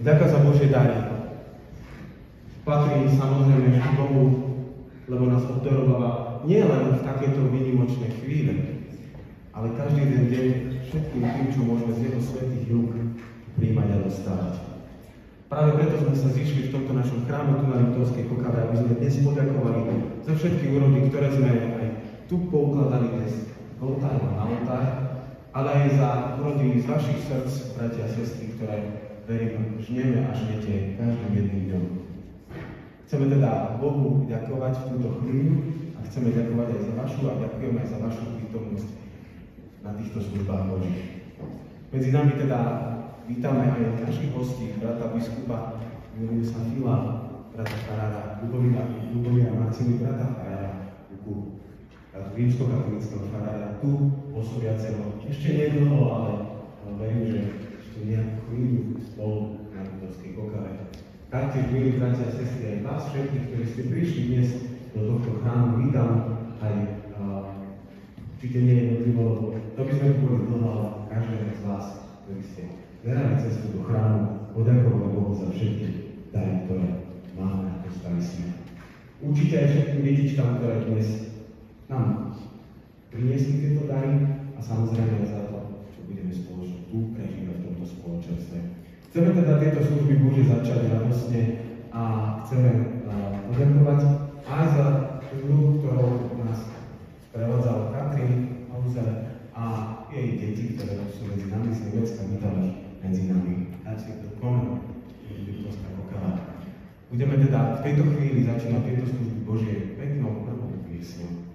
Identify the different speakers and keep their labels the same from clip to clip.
Speaker 1: Vďaka za Božie dary. Patrí samozrejme vždy Bohu, lebo nás obdarováva nie len v takéto výnimočné chvíle, ale každý ten deň všetkým tým, čo môžeme z jeho svätých rúk príjmať a dostávať. Práve preto sme sa zišli v tomto našom chráme tu na Liptovskej Kokave, aby sme dnes poďakovali za všetky úrody, ktoré sme aj tu poukladali dnes v oltári na oltár, ale aj za úrody z vašich srdc, bratia a sestry, ktoré verím, žneme a žnete každým jedným dňom. Chceme teda Bohu ďakovať v túto chvíľu a chceme ďakovať aj za vašu a ďakujeme aj za vašu prítomnosť na týchto službách Božích. Medzi nami teda vítame aj našich hostí, brata biskupa Juliusa Fila, brata farára Ľubomíra Maciny, brata farára Luku, rímskokatolického farára tu pôsobiaceho. Ešte nie dlho, ale verím, že ešte nejakú chvíľu spolu na Liptovskej Kokave. Taktiež, milí bratia a sestry, aj vás všetkých, ktorí ste prišli dnes do tohto chrámu, vítam aj určite nie jednotlivo, lebo to by sme tu boli dlho, ale každého z vás, ktorí ste verali cestu do chrámu, poďakovali Bohu za všetky dary, ktoré máme a dostali sme. Určite aj všetkým detičkám, ktoré dnes nám priniesli tieto dary a samozrejme aj za to, čo budeme spoločne tu prežívať v tomto spoločenstve. Chceme teda tieto služby Božie začať radosne a chceme poďakovať aj za službu, ktorou nás prevádzala Katrin Hauser a jej deti, ktoré sú medzi nami z Nemecka, vítali medzi nami. Herzlich willkommen, budeme teda v tejto chvíli začínať tieto služby Božie peknou prvou piesňou.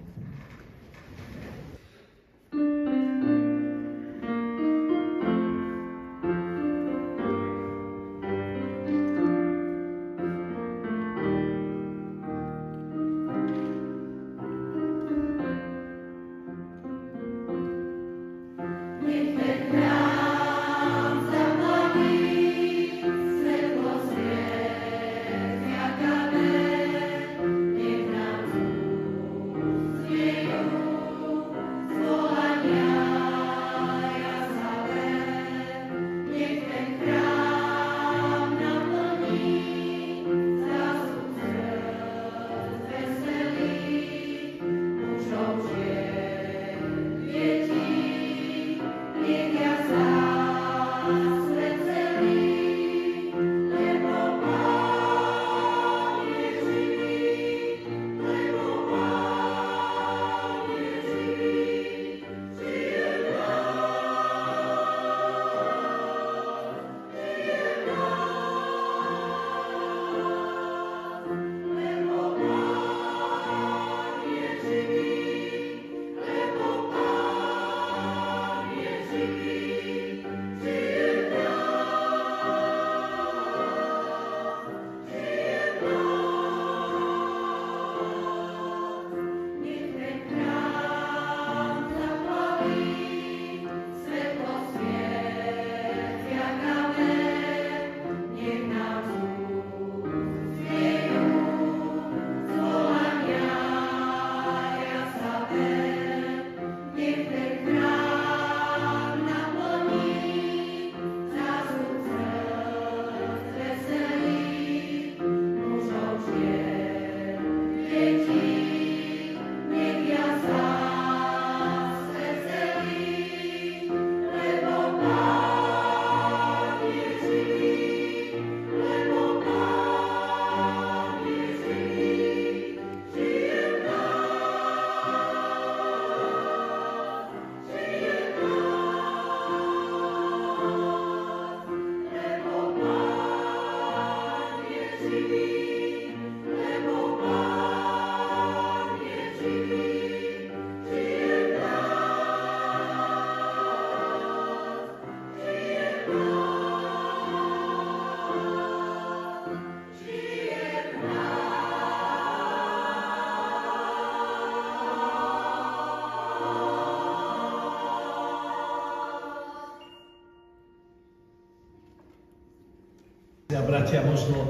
Speaker 2: Bratia, možno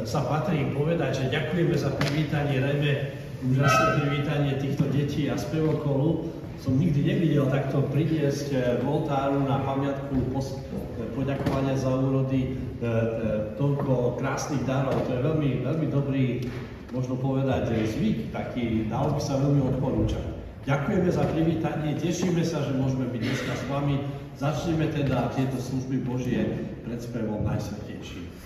Speaker 2: sa patrí povedať, že ďakujeme za privítanie, najmä úžasné privítanie týchto detí a spevokolu. Som nikdy nevidel takto priniesť v oltáru na pamiatku poďakovania za úrody toľko krásnych darov. To je veľmi, veľmi dobrý, možno povedať, zvyk, taký, dalo by sa veľmi odporúčať. Ďakujeme za privítanie, tešíme sa, že môžeme byť dneska s vami. Začneme teda tieto služby Božie pred spevom Najsvätejší.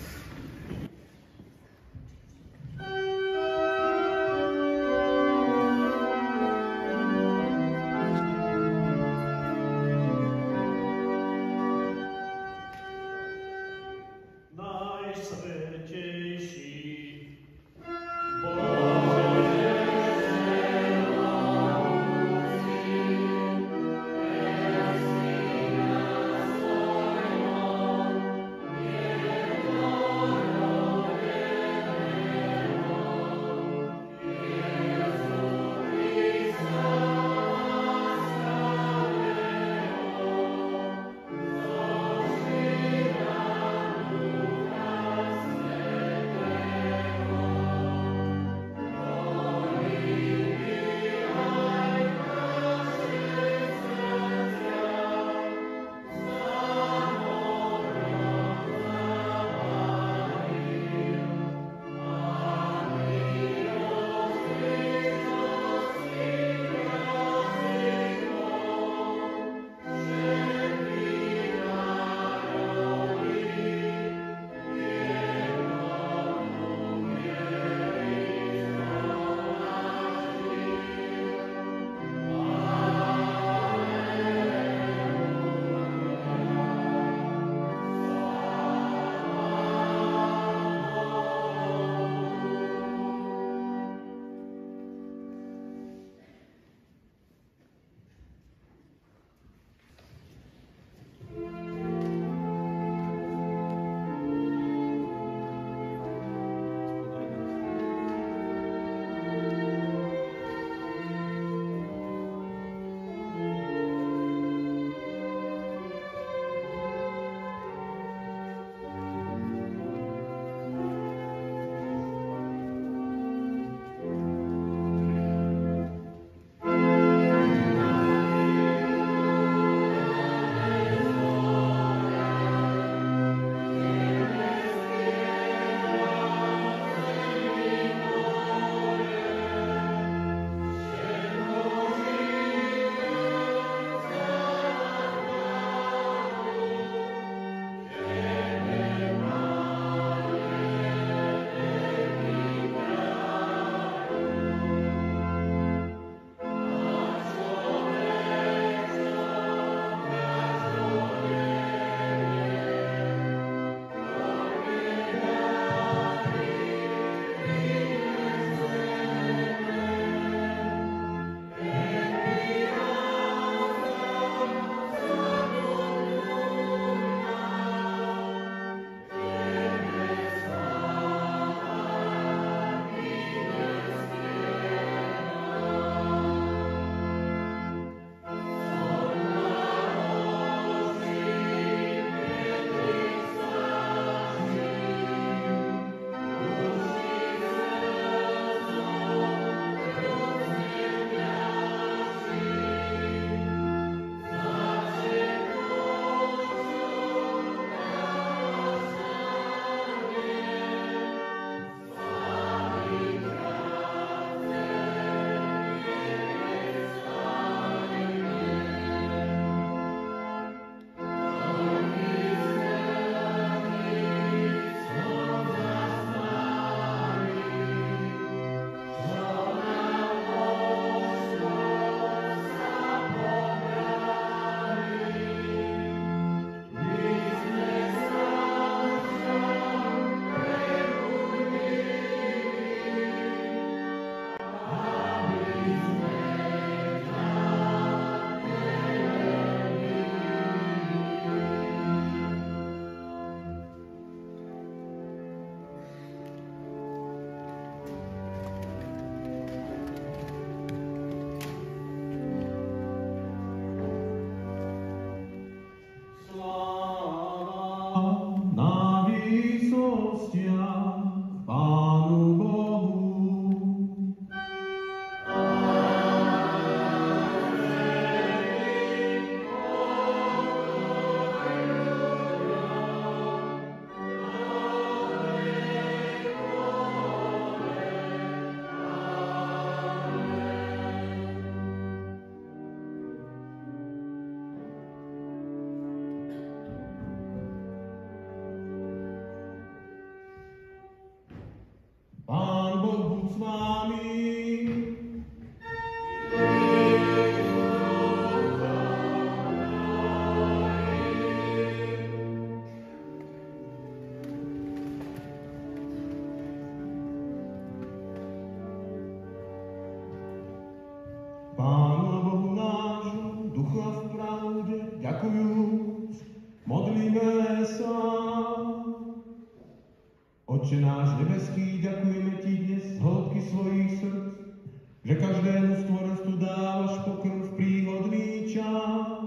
Speaker 1: Otče náš nebeský, ďakujeme Ti dnes z hĺbky svojich srdc, že každému stvorenstvu dávaš pokrm v príhodný čas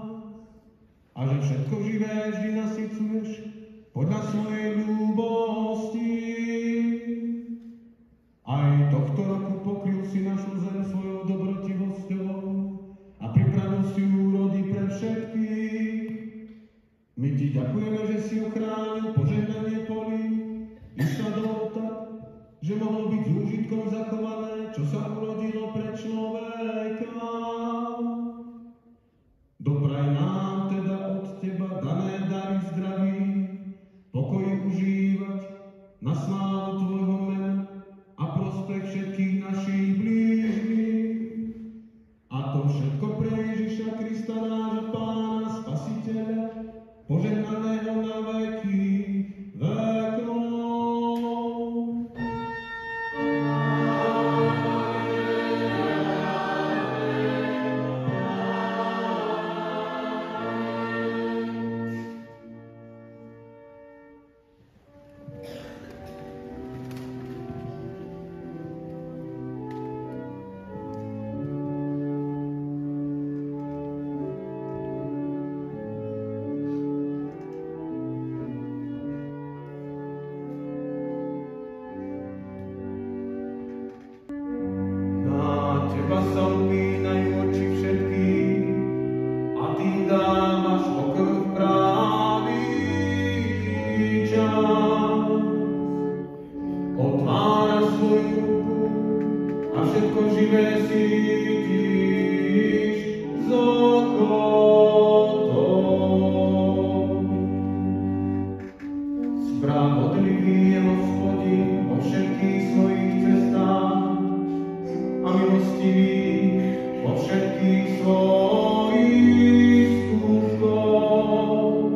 Speaker 1: a že všetko živé vždy nasycuješ podľa svojej ľúbosti. Aj tohto roku pokryl si našu zem svojou dobrotivosťou a pripravil si úrody pre všetkých. My Ti ďakujeme, že si ochránil požehnanie polí i sadov tak, že mohlo byť s úžitkom zachované, čo sa urodilo pre človeka. Dopraj nám teda od Teba dané dary zdraví, pokoj užívať na slávu Tvojho mena a prospech všetkých našich blížnych. A to všetko pre Ježiša Krista, nášho Pána Spasiteľa, požehnaného na veky vekov. Teba sa upínajú oči všetkých a Ty dávaš pokrm v pravý čas. Otváraš svoju ruku a všetko živé sítiš z ochotou. Spravodlivý je Hospodin vo všetkých svojich cestách a milostivý vo všetkých svojich skutkoch.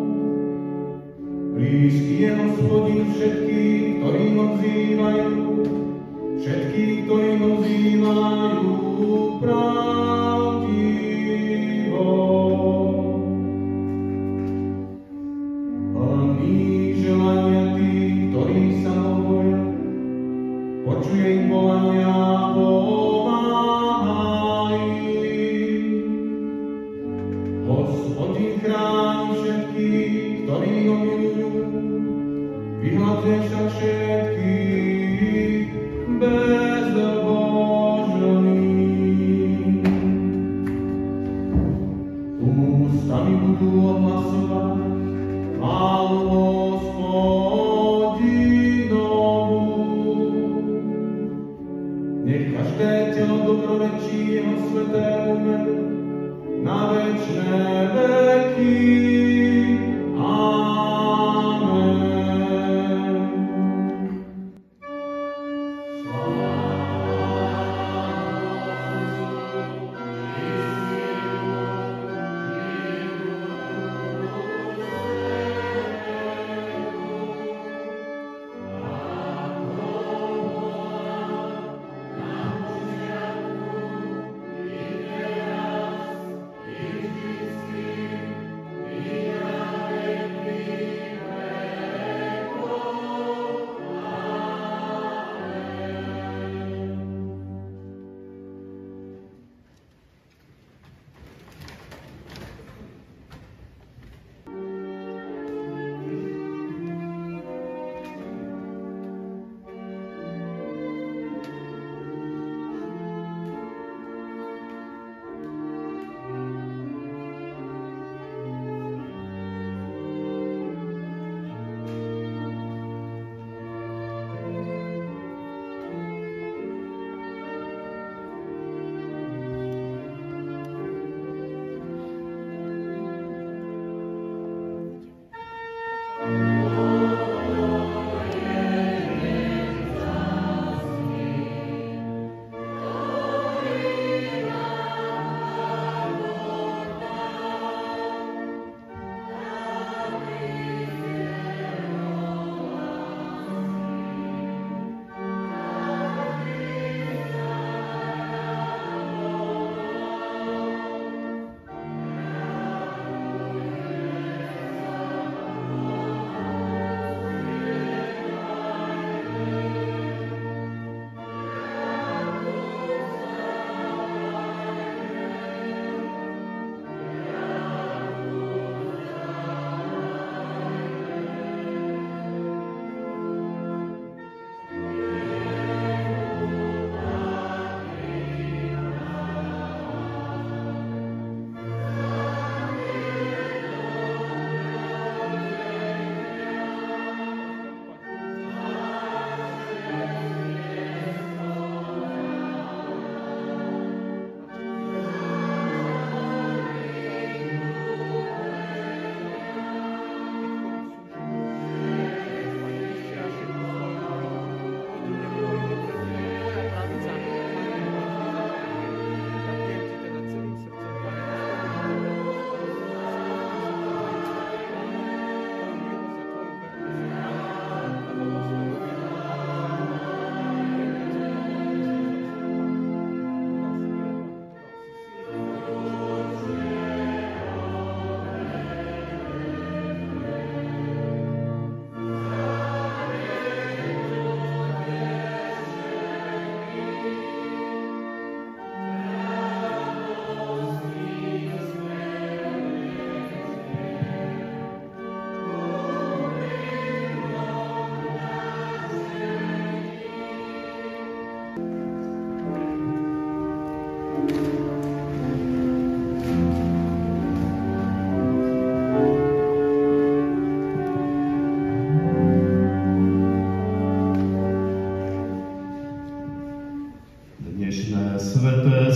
Speaker 1: Blízky je Hospodin všetkých, ktorí ho vzývajú, všetkých, ktorí ho vzývajú pravdivo. Plný želania tých, ktorí sa ho boja, počuje ich volania Hospodin chráni všetkých, ktorí ho milujú, vyhľadzuje však všetkých bezbožných. Ústami budú ohlasovať chválu Hospodinovu. Nech každé telo dobrorečí jeho svätému menu na večné veky. Amen. Sláva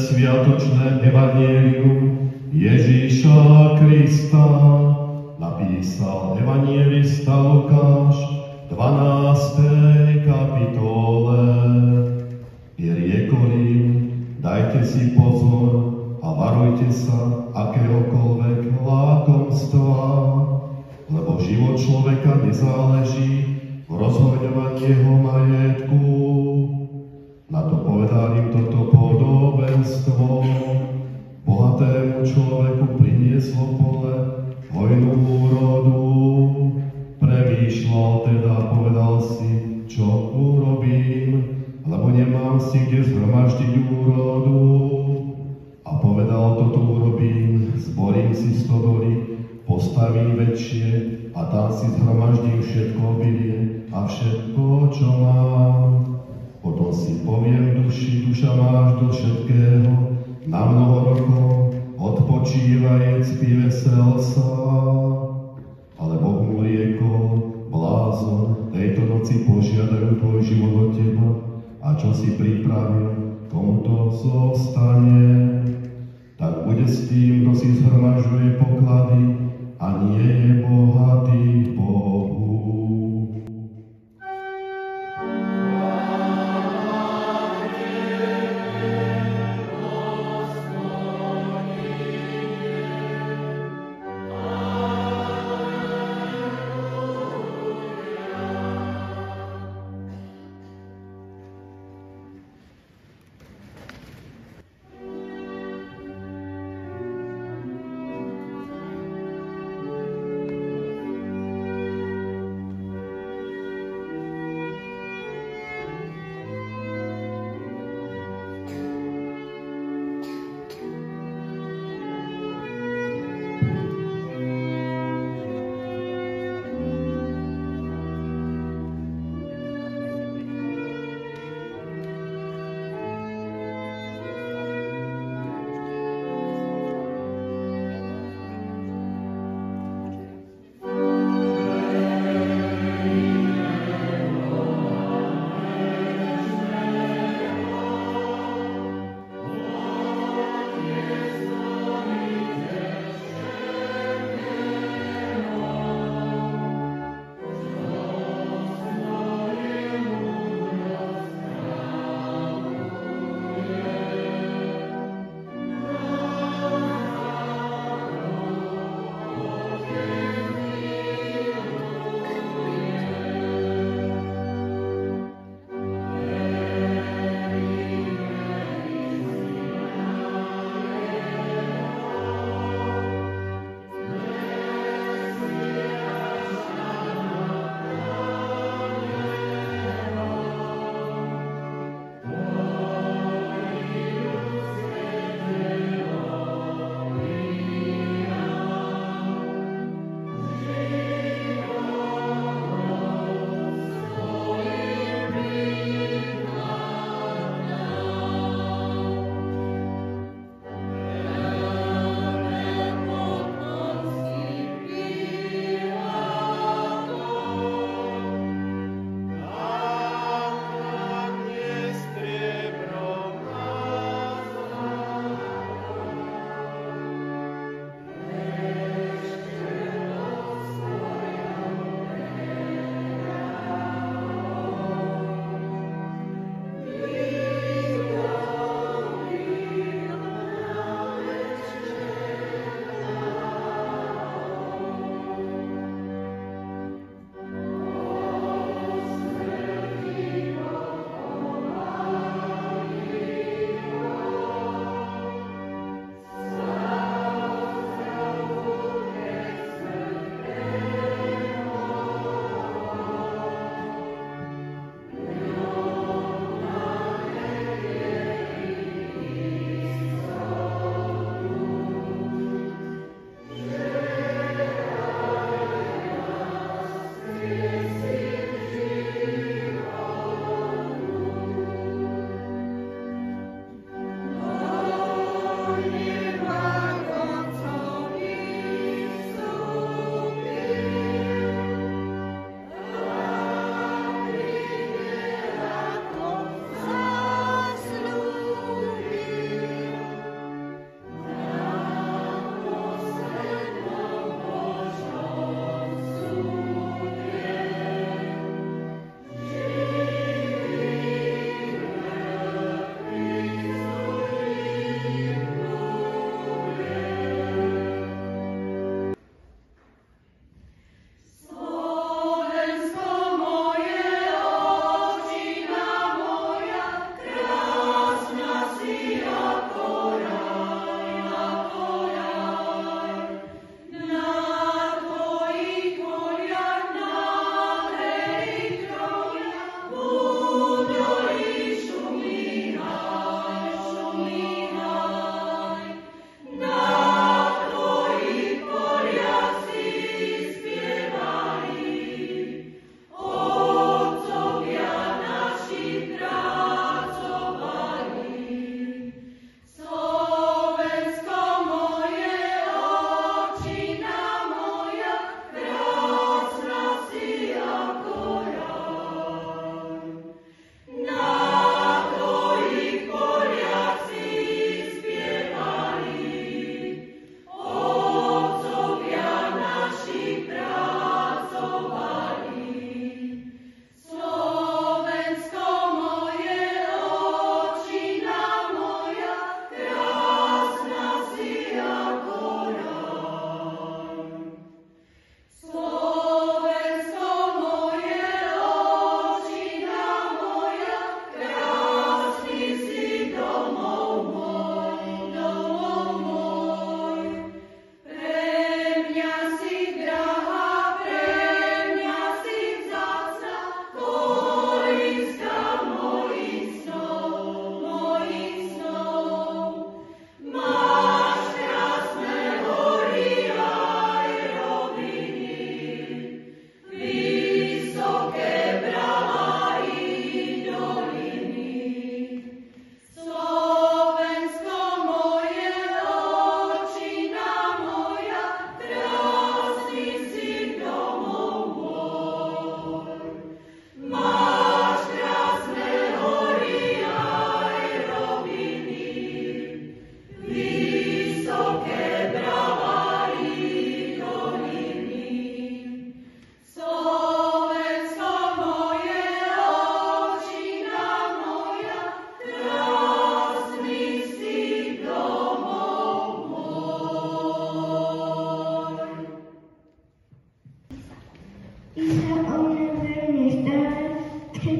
Speaker 3: sviatočné evanjelium Ježíša Krista napísal evanjelista Lukáš v 12. kapitole. I riekol im, dajte si pozor a varujte sa akéhokoľvek lákomstva, lebo život človeka nezáleží v rozhoďovaní jeho majetku. Na to povedal im toto podobenstvo. Bohatému človeku prinieslo pole hojnú úrodu. Premýšľal teda a povedal si, čo urobím, lebo nemám si kde zhromaždiť úrodu. A povedal, toto urobím, zborím si stodoly, postavím väčšie a tam si zhromaždím všetko obilie a všetko, čo mám. Potom si poviem duši, duša máš do všetkého, na mnoho rokov, odpočívaj, spí, vesel sa. Ale Boh mu riekol, blázon, tejto noci požiadajú tvoj život od teba, a čo si pripravil, komu to zostane. Tak bude s tým, kto si zhromažďuje poklady a nie je bohatý Bohu.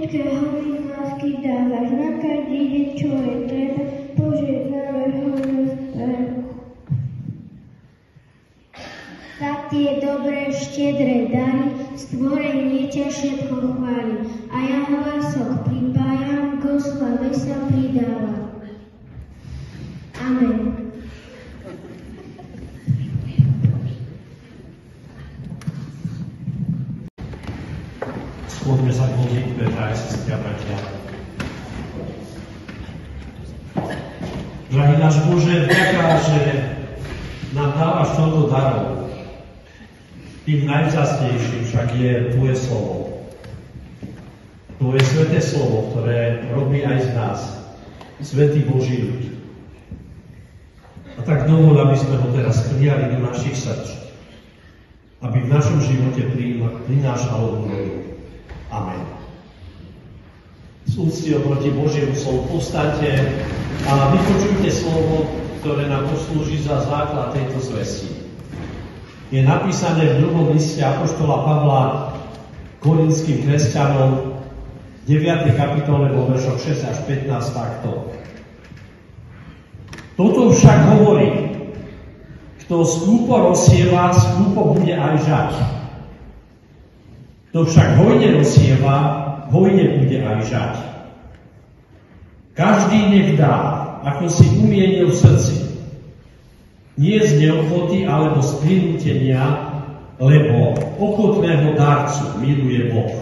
Speaker 4: všetkého mi z lásky dávaš, na každý deň, čo je treba, požehnávaš hojnosť verbu. Za tie dobré, štedré dary, stvorenie ťa všetko chváli, a ja hlasok pripájam, k oslave sa pridávam. Amen.
Speaker 2: Skôrme sa k modlitbe, drahí sestry a bratia. Drahý náš Bože, vďaka, že nám dávaš toľko darov. Tým najvzácnejším však je Tvoje slovo. Tvoje sveté slovo, ktoré robí aj z nás svätý Boží ľud. A tak dovol, aby sme ho teraz prijali do našich srdc, aby v našom živote prinášalo úrodu. Amen. Z úcty oproti Božiemu slovu povstaňte a vypočujte slovo, ktoré nám poslúži za základ tejto zvesti. Je napísané v druhom liste apoštola Pavla korinským kresťanom 9. kapitole vo veršoch 6 až 15 takto. Toto však hovorí, kto skúpo rozsieva, skúpo bude aj žať. Kto však hojne rozsieva, hojne bude aj žať. Každý nech dá, ako si umienil v srdci. Nie z neochoty, alebo z prinútenia, lebo ochotného darcu miluje Boh.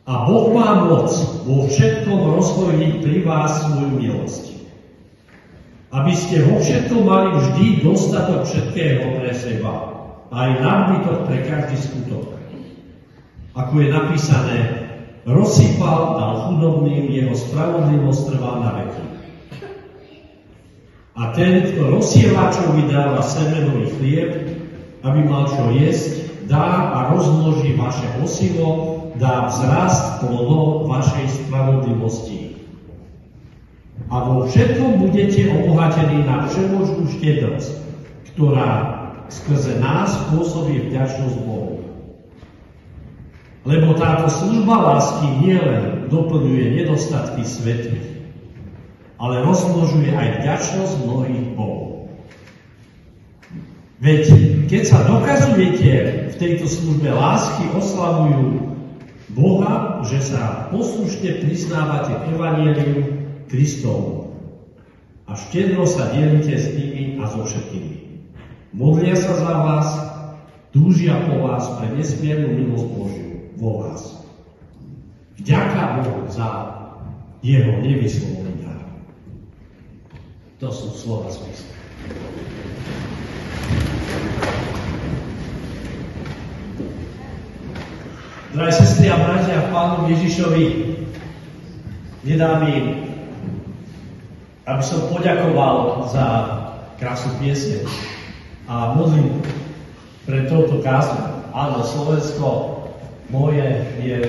Speaker 2: A Boh má moc vo všetkom rozhojniť pri vás svoju milosť. Aby ste vo všetkom mali vždy dostatok všetkého pre seba, aj nadbytok pre každý skutok. Ako je napísané, rozsypal, dal chudobným, jeho spravodlivosť trvá na veky. A ten, kto rozsievačovi dáva semenový chlieb, aby mal čo jesť, dá a rozmnoží vaše osivo, dá vzrast plodom vašej spravodlivosti. A vo všetkom budete obohatení na všemožnú štedrosť, ktorá skrze nás pôsobí vďačnosť Bohu. Lebo táto služba lásky nielen doplňuje nedostatky svätých, ale rozmnožuje aj vďačnosť mnohých Bohov. Veď keď sa dokazujete v tejto službe lásky, oslavujú Boha, že sa poslušne priznávate k evanjeliu Kristovu a štedro sa delíte s nimi a so všetkými. Modlia sa za vás, túžia po vás pre nesmiernu milosť Božiu vo vás. Vďaka Bohu za jeho nevyslovený dar. To sú slova z písma. Drahí sestry a bratia, v Pánu Ježišovi nedá mi, aby som poďakoval za krásnu pieseň a modlím pre touto kázňu. Áno, Slovensko moje je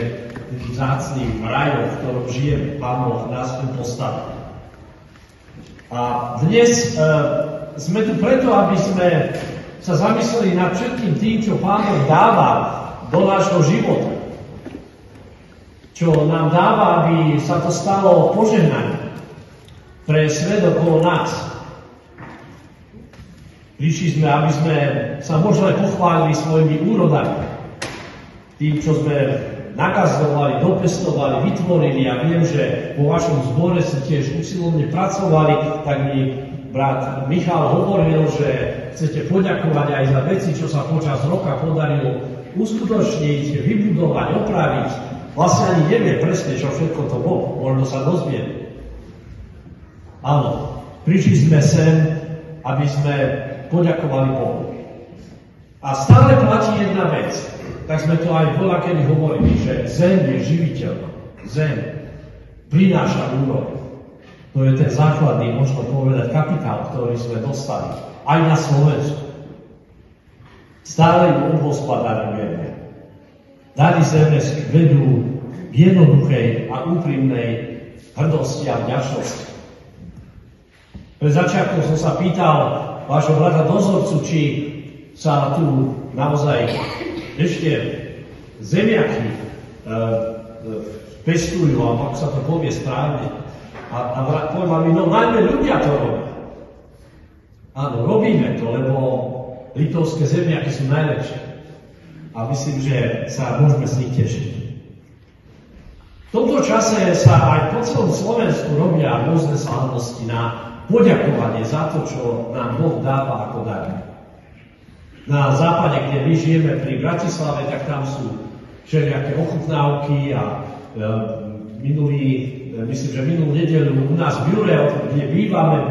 Speaker 2: vzácným rajom, v ktorom žijem. Pán Boh nás tu postavil. A dnes sme tu preto, aby sme sa zamysleli nad všetkým tým, čo Pán Boh dáva do nášho života. Čo nám dáva, aby sa to stalo požehnaním pre svet okolo nás. Prišli sme, aby sme sa možno aj pochválili svojimi úrodami. Tým, čo sme nakazovali, dopestovali, vytvorili. Ja viem, že po vašom zbore ste tiež usilovne pracovali, tak mi brat Michal hovoril, že chcete poďakovať aj za veci, čo sa počas roka podarilo uskutočniť, vybudovať, opraviť. Vlastne ani neviem presne, čo všetko to bolo. Možno sa dozviem. Áno, prišli sme sem, aby sme poďakovali Bohu. A stále platí jedna vec. Tak sme to aj voľakedy hovorili, že zem je živiteľ. Zem prináša úrod. To je ten základný, možno povedať, kapitál, ktorý sme dostali. Aj na Slovensku. Stále ju obhospodarujeme. Dary zeme vedú k jednoduchej a úprimnej hrdosti a vďačnosti. Pred začiatkom som sa pýtal vášho brata dozorcu, či sa tu naozaj ešte zemiaky pestujú, alebo ako sa to povie správne. A poviem mi, no najmä ľudia to robia. Áno, robíme to, lebo litovské zemiaky sú najlepšie. A myslím, že sa môžeme z nich tešiť. V tomto čase sa aj po celom Slovensku robia rôzne slávnosti na poďakovanie za to, čo nám Boh dáva ako dar. Na západe, kde my žijeme pri Bratislave, tak tam sú všelijaké ochutnávky a myslím, že minulú nedeľu u nás v Jure, kde bývame,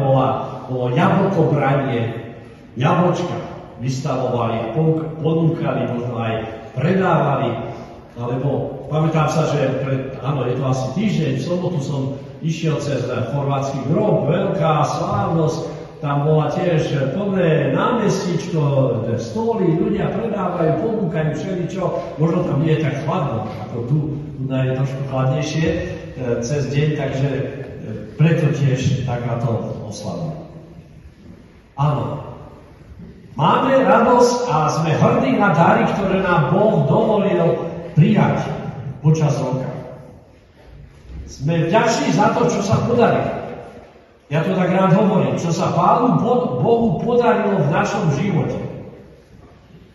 Speaker 2: bolo jablkobranie, jablčka vystavovali, ponúkali, možno aj predávali, alebo pamätám sa, že áno, je to asi týždeň, v sobotu som išiel cez chorvátsky grob, veľká slávnosť, tam bola tiež plné námestičko, stoly, ľudia predávajú, ponúkajú všeličo, možno tam nie je tak chladno, ako tu je trošku chladnejšie cez deň, takže preto tiež takáto oslava. Áno. Máme radosť a sme hrdí na dary, ktoré nám Boh dovolil prijať počas roka. Sme vďační za to, čo sa podarilo. Ja to tak rád hovorím, čo sa Pánu Bohu podarilo v našom živote.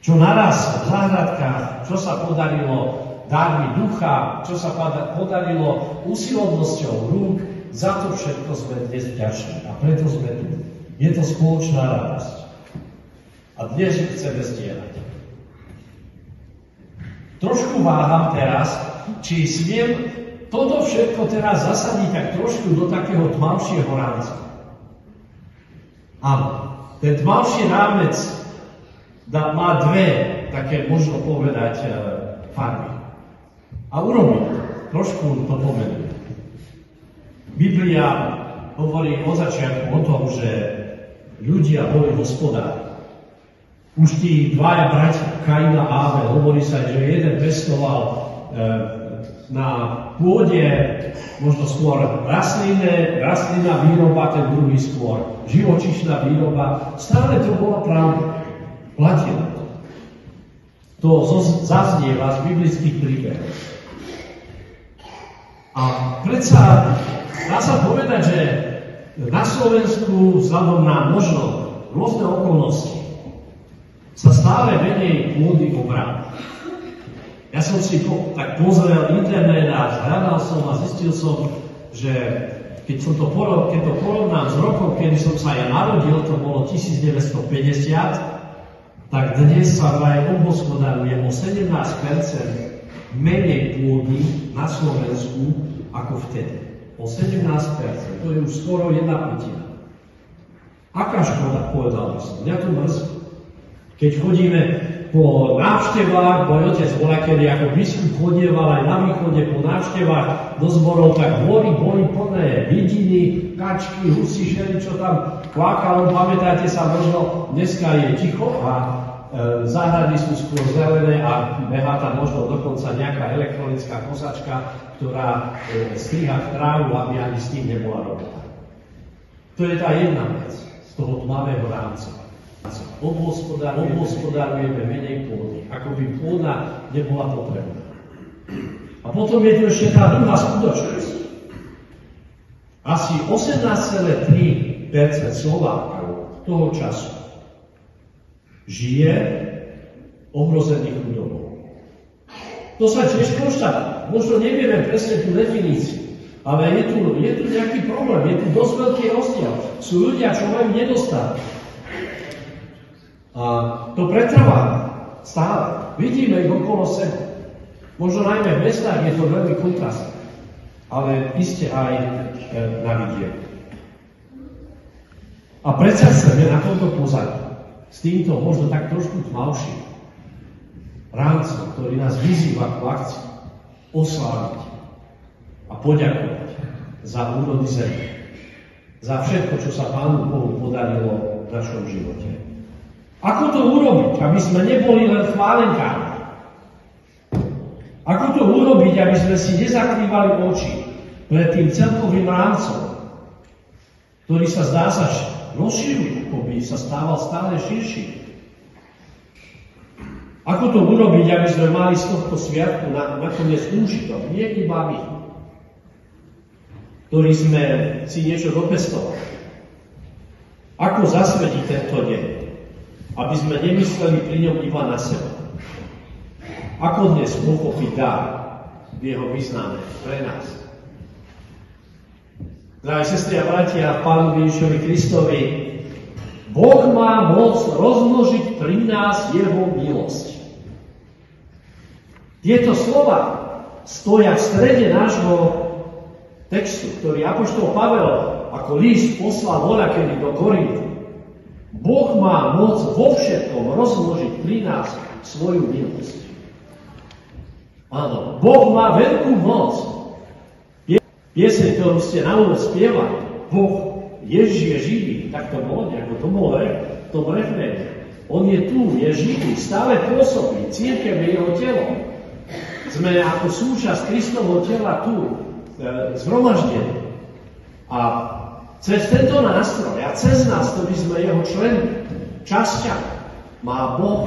Speaker 2: Čo naraz v záhradkách, čo sa podarilo darmi ducha, čo sa podarilo usilovnosťou rúk, za to všetko sme dnes vďační. A preto sme tu. Je to spoločná radosť. A dnes ju chceme zdieľať. Trošku váham teraz, či smiem toto všetko teraz zasadiť tak trošku do takého tmavšieho rámca. Áno, ten tmavší rámec má dve, také možno povedať, farby. A urobím to. Trošku to pomenujem. Biblia hovorí od začiatku o tom, že ľudia boli hospodári. Už tí dvaja bratia, Kain a Abel, hovorí sa, že jeden pestoval na pôde možno skôr rastlina výroba, ten druhý skôr živočíšna výroba. Stále to bola pravda. Platilo to. To zaznieva z biblických príbehov. A predsa dá sa povedať, že na Slovensku vzhľadom na možno rôzne okolnosti sa stále menej pôdy obrába. Ja som si tak pozrel internet a hľadal som a zistil som, že keď to porovnám s rokom, kedy som sa ja narodil, to bolo 1950, tak dnes sa vraj obhospodaruje o 17% menej pôdy na Slovensku ako vtedy. O 17%. To je už skoro 1/5. Aká škoda, povedal by som. Mňa to mrzí. Keď chodíme po návštevách, môj otec voľakedy ako biskup chodieval aj na východe po návštevách do zborov, tak boli plné vidiny, kačky, husy, všeličo tam kvákalo. Pamätáte sa, možno dneska je ticho a záhrady sú skôr zelené a behá tam možno dokonca nejaká elektronická kosačka, ktorá striha trávu, aby ani s tým nebola robota. To je tá jedna vec z toho tmavého rámca. Obhospodarujeme menej pôdy, ako by pôda nebola potrebná. A potom je tu ešte tá druhá skutočnosť. Asi 18,3% Slovákov toho času žije ohrozených chudobou. To sa tiež konštatuje. Možno nevieme presne tú definíciu, ale je tu nejaký problém, je tu dosť veľký rozdiel. Sú ľudia, čo majú nedostatok. A to pretrvá stále. Vidíme ich okolo seba. Možno najmä v mestách je to veľmi kontrastné, ale iste aj na vidieku. A predsa chceme na tomto pozadí s týmto možno tak trošku tmavším rámcom, ktorý nás vyzýva k akcii, osláviť a poďakovať za úrody zeme, za všetko, čo sa Pánu Bohu podarilo v našom živote. Ako to urobiť, aby sme neboli len chválenkármi? Ako to urobiť, aby sme si nezakrývali oči pred tým celkovým rámcom, ktorý sa zdá sa rozširuje, ako by sa stával stále širší? Ako to urobiť, aby sme mali z tohto sviatku nakoniec úžitok? Nie iba my, ktorí sme si niečo dopestovali. Ako zasvediť tento deň, aby sme nemysleli pri ňom iba na seba? Ako dnes pochopiť dar v jeho význame pre nás? Drahí sestry a bratia, Pánovi Ježišovi Kristovi, Boh má moc rozmnožiť pri nás jeho milosť. Tieto slova stoja v strede nášho textu, ktorý apoštol Pavel ako list poslal voľakedy do Korintu. Boh má moc vo všetkom rozmnožiť pri nás svoju milosť. Áno, Boh má veľkú moc. Pieseň, ktorú ste na úvod spievali, Boh, Ježiš je živý, tak to bolo nejako, to bolo v tom refréne. On je tu, je živý, stále pôsobí, cirkev je jeho telo. Sme ako súčasť Kristovho tela tu, zhromaždení. A cez tento nástroj a cez nás, ktorí sme jeho členmi, časťami, má Boh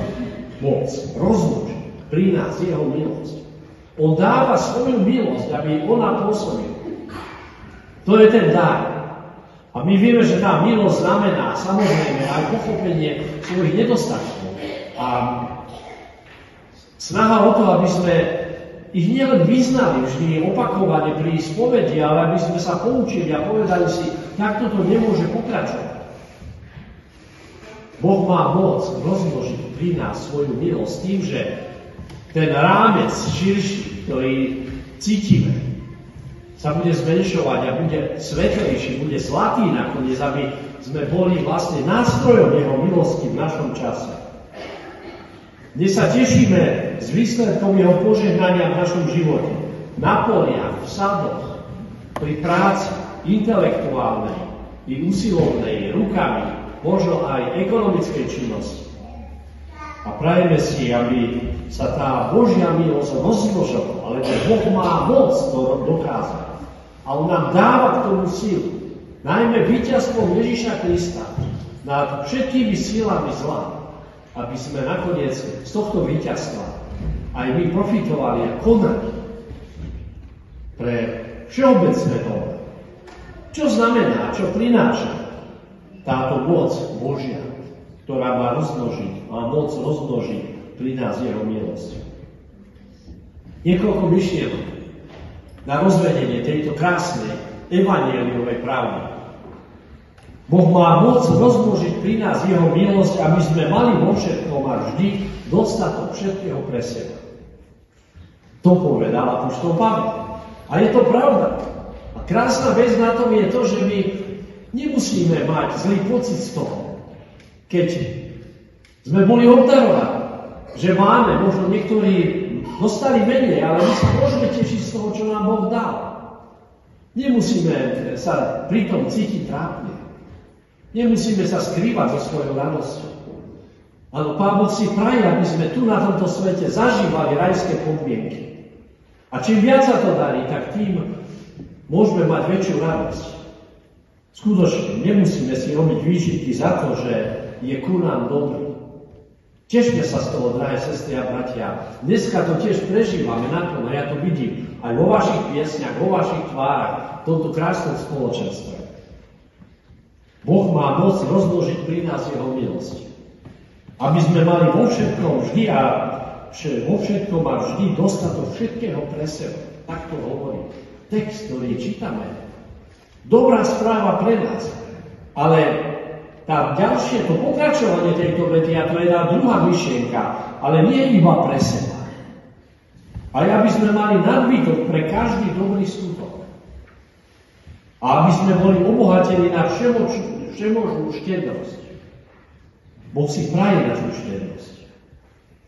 Speaker 2: moc rozmnožiť pri nás jeho milosť. On dáva svoju milosť, aby ona pôsobila. To je ten dar. A my vieme, že tá milosť znamená samozrejme aj pochopenie svojich nedostatkov. A snaha o to, aby sme ich nielen vyznali vždy opakovane pri spovedi, ale aby sme sa poučili a povedali si, takto to nemôže pokračovať. Boh má moc rozmnožiť pri nás svoju milosť tým, že ten rámec širší, ktorý cítime, sa bude zmenšovať a bude svetlejší, bude zlatý nakoniec, aby sme boli vlastne nástrojom jeho milosti v našom čase. Dnes sa tešíme s výsledkom jeho požehnania v našom živote. Na poliach, v sadoch, pri práci intelektuálnej i usilovnej, rukami, možno aj ekonomickej činnosti. A prajeme si, aby sa tá Božia milosť rozmnožovala, lebo Boh má moc to dokázať. A on nám dáva k tomu sílu. Najmä víťazstvom Ježiša Krista nad všetkými sílami zla. Aby sme nakoniec z tohto víťazstva aj my profitovali a konali pre všeobecné dobro. Čo znamená, čo prináša táto moc Božia, ktorá má moc rozmnožiť pri nás jeho milosť. Niekoľko myšlienok na rozvedenie tejto krásnej evanjeliovej pravdy. Boh má moc rozmnožiť pri nás jeho milosť, aby sme mali vo všetkom a vždy dostatok všetkého pre seba. To povedal apoštol Pavel. A je to pravda. A krásna vec na tom je to, že my nemusíme mať zlý pocit z toho, keď sme boli obdarovaní, že máme, možno niektorí dostali menej, ale my sa môžeme tešiť z toho, čo nám Boh dal. Nemusíme sa pri tom cítiť trápne. Nemusíme sa skrývať so svojou radosťou. Áno, Pán Boh si praje, aby sme tu na tomto svete zažívali rajské podmienky. A čím viac sa to darí, tak tým môžeme mať väčšiu radosť. Skutočne, nemusíme si robiť výčitky za to, že je ku nám dobrý. Tešme sa z toho, drahé sestry a bratia. Dneska to tiež prežívame naplno, ja to vidím aj vo vašich piesniach, vo vašich tvárach, v tomto krásnom spoločenstve. Boh má moc rozmnožiť pri nás jeho milosť. Aby sme mali vo všetkom vždy a vždy dostatok všetkého pre seba. Tak to hovorí text, ktorý čítame. Dobrá správa pre nás. Ale tá ďalšie, to pokračovanie tejto vety, a to je tá druhá myšlienka, ale nie iba pre seba. Ale aby sme mali nadbytok pre každý dobrý skutok. A aby sme boli obohatení na všemožnú štedrosť. Boh si praje našu štedrosť.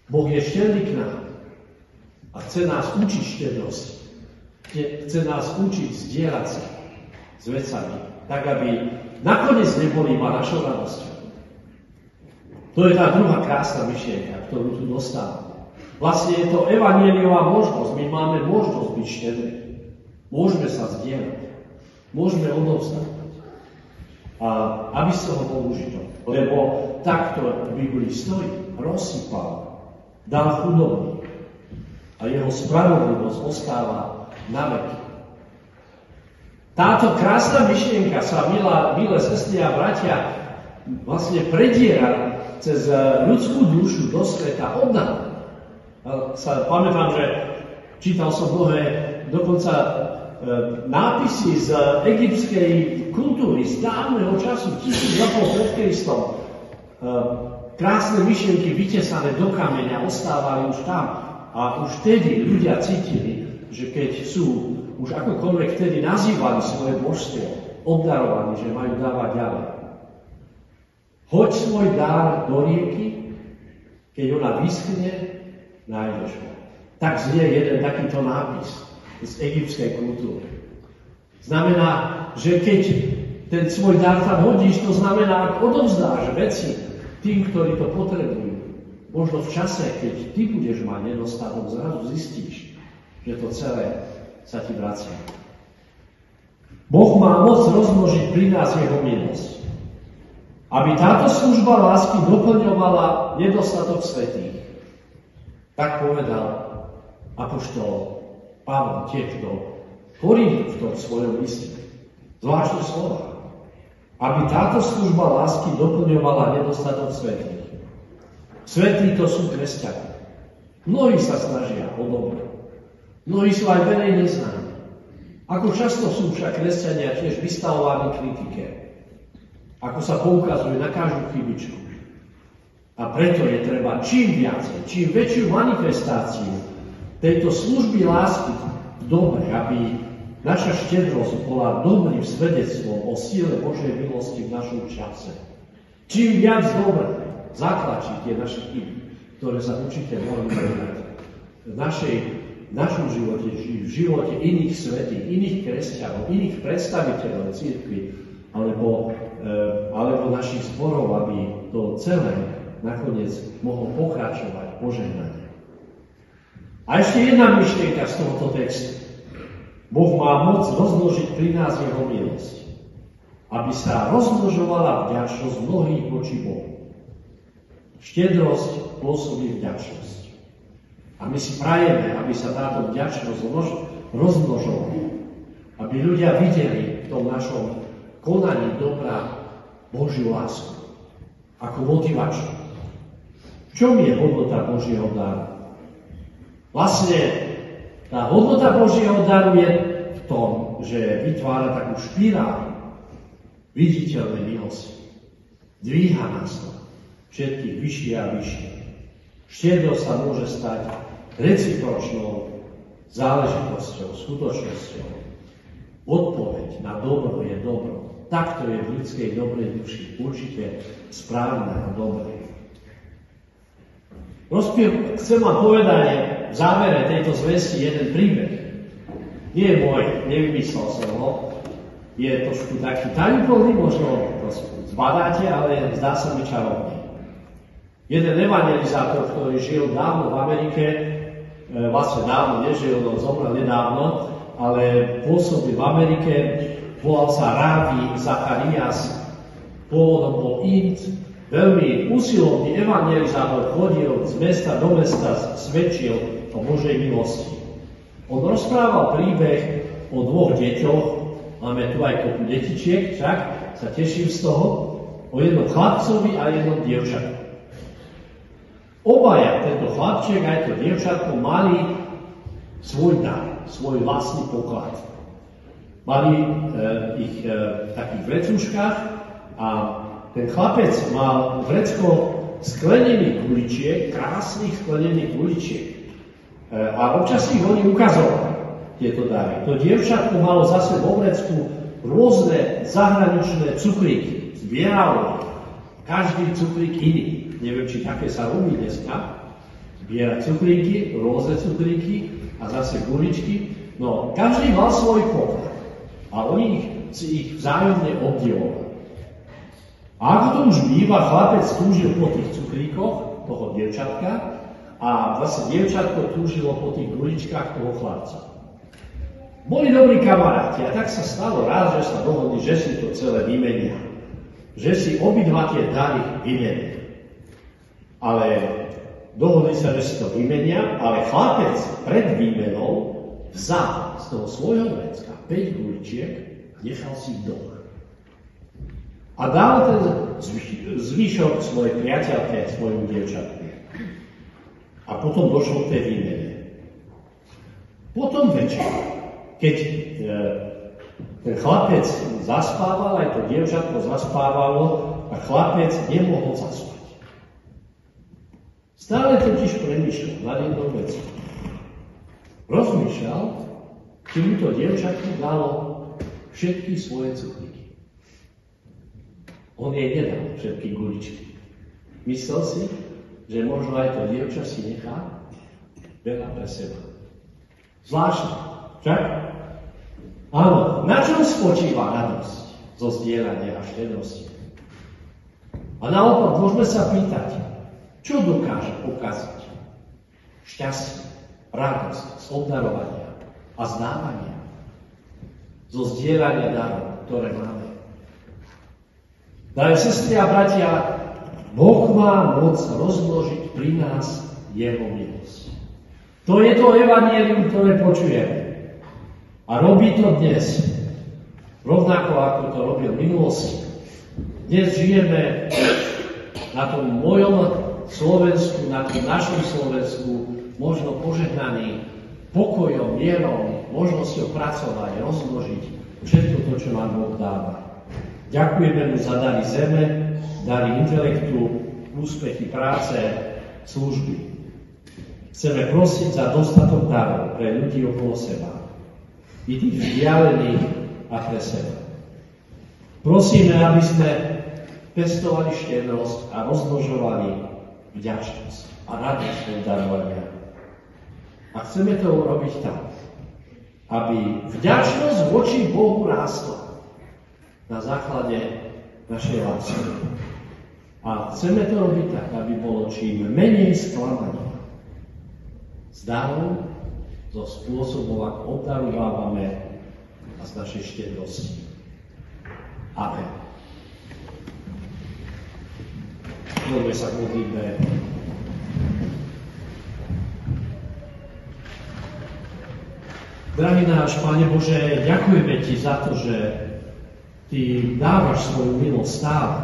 Speaker 2: Boh je štedrý k nám. A chce nás učiť štedrosť. Chce nás učiť zdieľať sa s vecami. Tak, aby nakoniec neboli iba našou radosťou. To je tá druhá krásna myšlienka, ktorú tu dostávame. Vlastne je to evanjeliová možnosť. My máme možnosť byť štedrí. Môžeme sa zdieľať. Môžeme odovzdať. A aby z toho bol užitok. Lebo takto v Biblii stojí. Rozsypal dal chudobný a jeho spravodlivosť ostáva na veky. Táto krásna myšlienka sa, milé sestry a bratia, vlastne prediera cez ľudskú dušu do sveta od nás. Pamätám, že čítal som mnohé dokonca nápisy z egyptskej kultúry, z dávneho času, 1000 rokov pred Kristom. Krásne myšlienky vytesané do kameňa ostávali už tam. A už vtedy ľudia cítili, že keď sú už akokoľvek vtedy nazývali svoje božstvo, obdarovaní, že majú dávať ďalej. Hoď svoj dar do rieky, keď ona vyschne, nájdeš ho. Tak znie jeden takýto nápis z egyptskej kultúry. Znamená, že keď ten svoj dar tam hodíš, to znamená, ak odovzdáš veci tým, ktorí to potrebujú. Možno v čase, keď ty budeš mať nedostatok, zrazu zistíš, že to celé sa ti vracia. Boh má moc rozmnožiť pri nás jeho milosť. Aby táto služba lásky doplňovala nedostatok svätých. Tak povedal apoštol Pavol tiež do Korintu v tom svojom liste. Zvláštne slova. Aby táto služba lásky doplňovala nedostatok svätých. Svätí to sú kresťania. Mnohí sa snažia o dobro. Mnohí sú aj verejne známi. Ako často sú však kresťania tiež vystavovaní kritike. Ako sa poukazuje na každú chybičku. A preto je treba čím viacej, čím väčšiu manifestáciu tejto služby lásky dobre, aby naša štedrosť bola dobrým svedectvom o síle Božej milosti v našom čase. Čím viac dobre zatlačiť tie naše chyby, ktoré sa určite mohli povedať v našom živote, v živote iných svätých, iných kresťanov, iných predstaviteľov cirkvi, alebo našich zborov, aby to celé nakoniec mohlo pokračovať požehnanie. A ešte jedna myšlienka z tohoto textu. Boh má moc rozmnožiť pri nás jeho milosť, aby sa rozmnožovala vďačnosť mnohých voči Bohu. Štedrosť pôsobí vďačnosť. A my si prajeme, aby sa táto vďačnosť rozmnožovala. Aby ľudia videli v tom našom konaní dobra Božiu lásku. Ako motivačnú. V čom je hodnota Božieho daru? Vlastne tá hodnota Božieho daru je v tom, že vytvára takú špirálu viditeľnej milosti. Dvíha nás to všetkých vyššie a vyššie. Štedrosť sa môže stať recipročnou záležitosťou, skutočnosťou. Odpoveď na dobro je dobro. Takto je v ľudskej dobrej duši určite správne a dobré. Chcem vám povedať v závere tejto zvesti jeden príbeh. Nie je môj, nevymyslel som ho. Je trošku taký tajúplný, možno to zbadáte, ale zdá sa mi čarovný. Jeden evangelizátor, ktorý žil dávno v Amerike, vlastne dávno nežil, no zomrel nedávno, ale pôsobil v Amerike, volal sa Ravi Zacharias, pôvodom bol Ind, veľmi usilovný evangelizátor, chodil z mesta do mesta, svedčil o Božej milosti. On rozprával príbeh o dvoch deťoch, máme tu aj kopu detičiek, však sa teším z toho, o jednom chlapcovi a jednom dievčatku. Obaja, tento chlapček aj to dievčatko, mali svoj dar, svoj vlastný poklad. Mali ich v takých vrecuškách a ten chlapec mal vrecko sklenených guličiek, krásnych sklenených guličiek. A občas ich oni ukazovali, tieto dary. To dievčatko malo zase vo vrecku rôzne zahraničné cukríky. Zbieralo každý cukrík iný. Neviem, či také sa robí dneska. Zbierať cukríky, rôzne cukríky a zase guličky. No, každý mal svoj poklad. A oni si ich vzájomne obdivovali. A ako to už býva, chlapec túžil po tých cukríkoch toho dievčatka a vlastne dievčatko túžilo po tých guličkách toho chlapca. Boli dobrí kamaráti a tak sa stalo raz, že sa dohodli, že si to celé vymenia. Že si obidva tie dary vymenia. Ale
Speaker 5: dohodli sa, že si to vymenia, ale chlapec pred výmenou vzal z toho svojho vrecka 5 guličiek a nechal si ich doma. A dal ten zvyšok svojej priateľke, svojmu dievčatku. A potom došlo k tej výmene. Potom večer, keď ten chlapec zaspával, aj to dievčatko zaspávalo a chlapec nemohol zaspať. Stále totiž premýšľal nad jednou vecou. Rozmýšľal, či mu to dievčatko dalo všetky svoje cukríky. On jej nedal všetky guličky. Myslel si, že možno aj to dievča si nechá veľa pre seba. Zvláštne, však? Áno, na čom spočíva radosť zo zdieľania a štedrosti? A naopak môžeme sa pýtať, čo dokáže pokaziť šťastie, radosť z obdarovania a zdávania, zo zdieľania darov, ktoré máme. Drahé sestry a bratia, Boh má moc rozmnožiť pri nás jeho milosť. To je to evanjelium, ktoré počujeme. A robí to dnes. Rovnako ako to robil v minulosti. Dnes žijeme na tom mojom Slovensku, na tom našom Slovensku, možno požehnaný pokojom, mierom, možnosťou pracovať, rozmnožiť všetko to, čo nám Boh dáva. Ďakujeme mu za dary zeme, dary intelektu, úspechy práce, služby. Chceme prosiť za dostatok darov pre ľudí okolo seba, i tých vzdialených a pre seba. Prosíme, aby sme pestovali štedrosť a rozmnožovali vďačnosť a radosť darovania. A chceme to urobiť tak, aby vďačnosť voči Bohu rástla na základe našej lásky. A chceme to robiť tak, aby bolo čím menej sklamania z darov, zo spôsobov, ako obdarovávame a z našej štedrosti. Amen. Poďme sa k modlitbe. Drahý náš Pane Bože, ďakujeme Ti za to, že Ty dávaš svoju milosť stále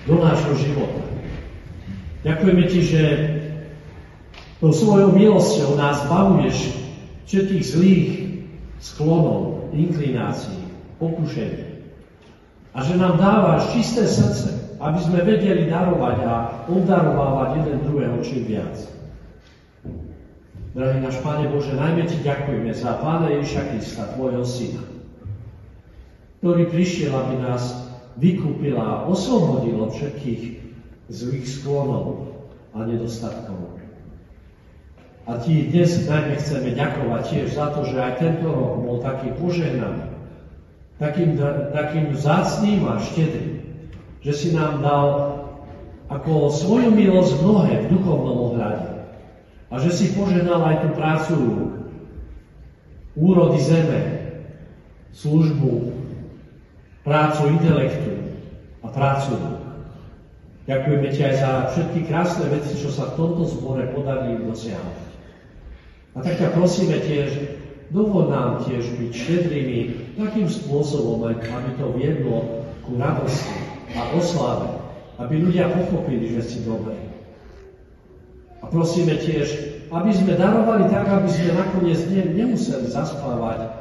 Speaker 5: do nášho života. Ďakujeme Ti, že tou svojou milosťou nás zbavuješ všetkých zlých sklonov, inklinácií, pokušení. A že nám dávaš čisté srdce, aby sme vedeli darovať a obdarovávať jeden druhého čím viac. Drahý náš Pane Bože, najmä Ti ďakujeme za Pána Ježiša Krista, Tvojho Syna, ktorý prišiel, aby nás vykúpil a oslobodil od všetkých zlých sklonov a nedostatkov. A Ti dnes najmä chceme ďakovať tiež za to, že aj tento rok bol taký požehnaný, takým vzácnym a štedrým, že si nám dal ako svoju milosť mnohé v duchovnom ohľade. A že si požehnal aj tú prácu úrody zeme, službu, prácu intelektu a prácu. Ďakujeme Ti aj za všetky krásne veci, čo sa v tomto zbore podarili dosiahnuť. A tak ťa prosíme tiež, dovol nám tiež byť štedrými takým spôsobom, aby to viedlo ku radosti a oslave, aby ľudia pochopili, že si dobrý. A prosíme tiež, aby sme darovali tak, aby sme nakoniec nemuseli zaspávať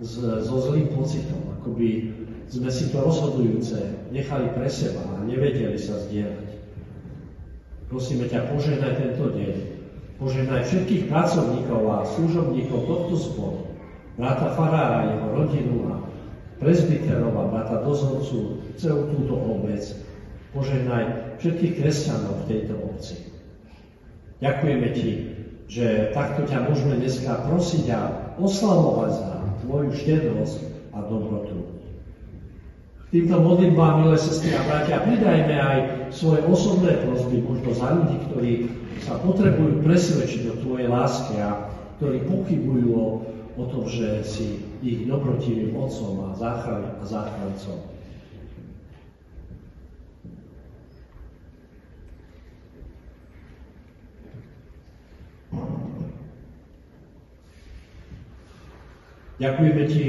Speaker 5: so zlým pocitom, ako by sme si to rozhodujúce nechali pre seba a nevedeli sa zdieľať. Prosíme ťa, požehnaj tento deň. Požehnaj všetkých pracovníkov a služobníkov tohto zboru, brata farára, jeho rodinu a prezbiterov a brata dozorcu, celú túto obec. Požehnaj všetkých kresťanov v tejto obci. Ďakujeme Ti, že takto ťa môžeme dneska prosiť a oslavovať za Tvoju štedrosť a dobrotu. K týmto modlitbám, milé sestry a bratia, pridajme aj svoje osobné prosby, možno za ľudí, ktorí sa potrebujú presvedčiť o Tvojej láske a ktorí pochybujú o tom, že si ich dobrotivým otcom a záchrancom. Ďakujeme Ti,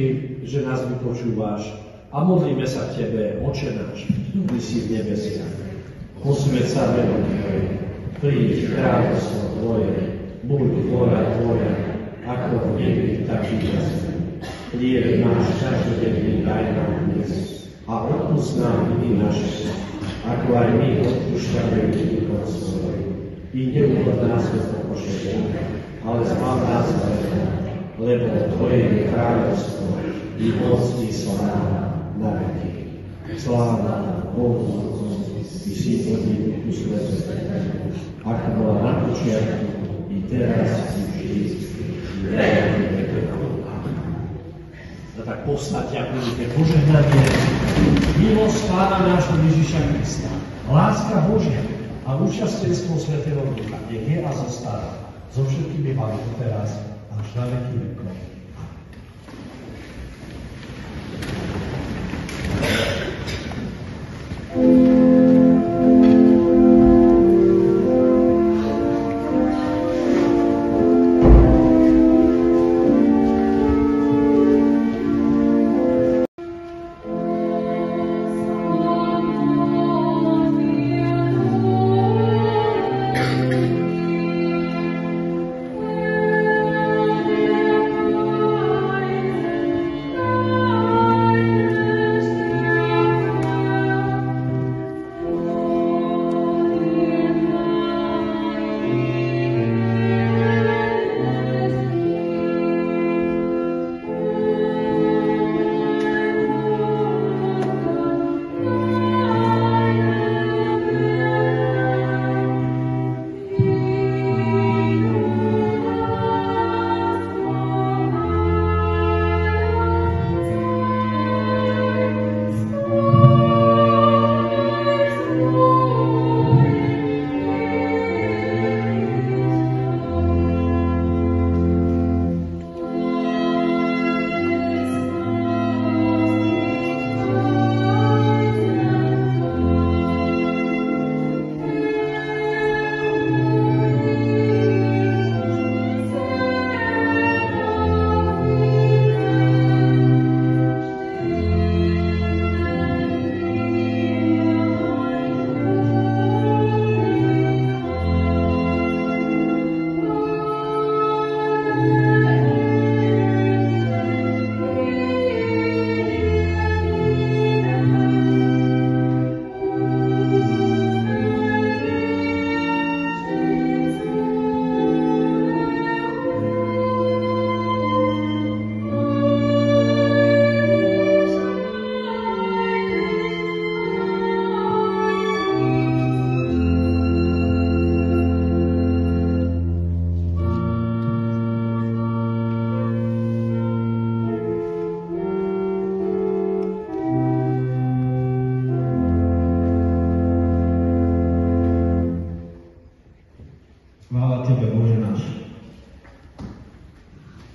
Speaker 5: že nás vypočúvaš a modlíme sa k Tebe, Oče náš, ktorý si v nebesiach. Posväť sa meno Tvoje, príď kráľovstvo Tvoje, buď vôľa Tvoja, ako v nebi, tak i na zemi. Chlieb náš každodenný daj nám dnes a odpusť nám viny naše, ako aj my odpúšťame viníkom svojim. I neuvod nás do pokušenia, ale zbav nás zlého, lebo Tvoje je kráľovstvo, i moc i sláva na veky. Sláva Bohu, i Synovi, i Svätému, ako bola na počiatku, i teraz, i vždy, i na veky. A tak povstaňte a príjmite požehnanie. Milosť Pána nášho Ježiša Krista, láska Božia a účastenstvo Svätého Ducha nech je a zostáva so všetkými vami teraz až na veky vekov.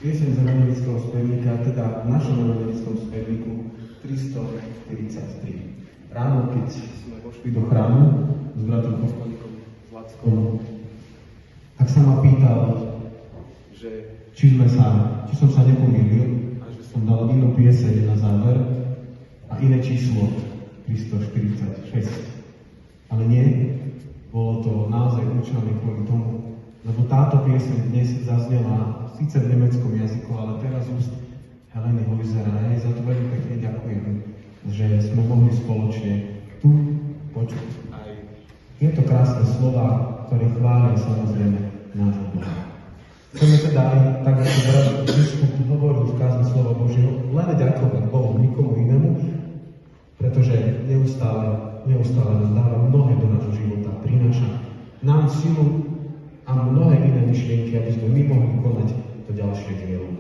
Speaker 1: Pieseň z evanjelického spevníka, teda v našom evanjelickom spevníku 343. Ráno, keď sme vošli do chrámu s bratom Kostolíkom Zlackom, tak sa ma pýtal, že či som sa nepomýlil a že som dal inú pieseň na záver a iné číslo 346. Ale nie, bolo to naozaj určené kvôli tomu, lebo táto pieseň dnes zaznela síce v nemeckom jazyku, ale teraz úst Heleny Hojzera. Ja jej za to veľmi pekne ďakujem, že sme mohli spoločne tu počuť aj tieto krásne slova, ktoré chvália samozrejme nášho Boha. Chceme teda aj, tak ako biskup hovoril v kázni slova Božieho, len ďakovať Bohu, nikomu inému, pretože neustále nám dáva mnohé do nášho života, prináša nám silu a mnohé iné myšlienky, aby sme my mohli konať to ďalšie dielo.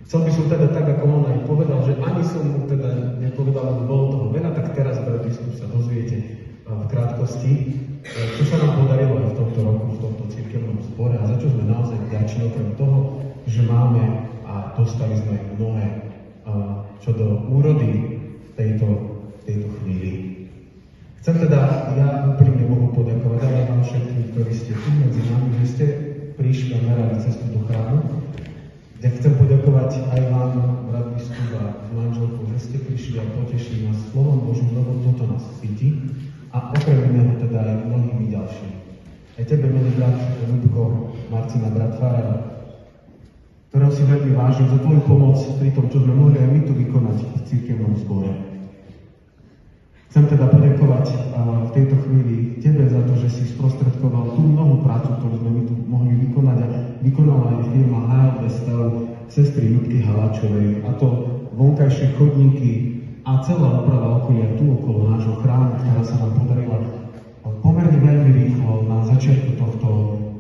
Speaker 1: Chcel by som teda tak, ako on aj povedal, že ani som mu teda nepovedal, lebo bolo toho veľa, tak teraz, brat biskup, sa dozviete v krátkosti, čo sa nám podarilo aj v tomto roku, v tomto cirkevnom zbore a za čo sme naozaj vďační, okrem toho, že máme a dostali sme mnohé čo do úrody tejto chvíli. Chcem teda ja úprimne Bohu poďakovať, ale vám všetkým, ktorí ste tu medzi nami, že ste prišli a merali cestu do chrámu. Ja chcem poďakovať aj vám, ďalší. Aj tebe, milý brat Ľubko, Marcina, brat Farár, ktorého si veľmi vážim za tvoju pomoc pri tom, čo sme mohli aj my tu vykonať v cirkevnom zbore. Chcem teda poďakovať v tejto chvíli tebe za to, že si sprostredkoval tú mnohú prácu, ktorú sme my tu mohli vykonať a vykonala aj firma HLB stav sestry Ľudky Haláčovej, a to vonkajšie chodníky a celá oprava okolia tu okolo nášho chrámu, ktorá sa nám podarila pomerne veľmi rýchlo na začiatku tohto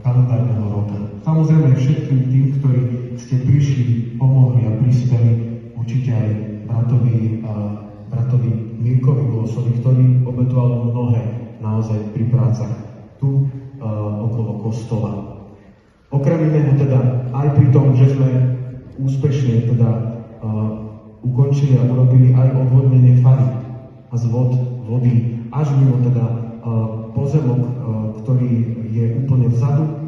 Speaker 1: kalendárneho roka. Samozrejme všetkým tým, ktorí ste prišli, pomohli a prispeli, určite aj bratovi Mirkovi Glosovi, ktorý obetoval mnohé naozaj pri prácach tu okolo kostola. Okrem iného teda aj pri tom, že sme úspešne teda ukončili a urobili aj odvodnenie fary a zvod vody až mimo teda pozemok, ktorý je úplne vzadu,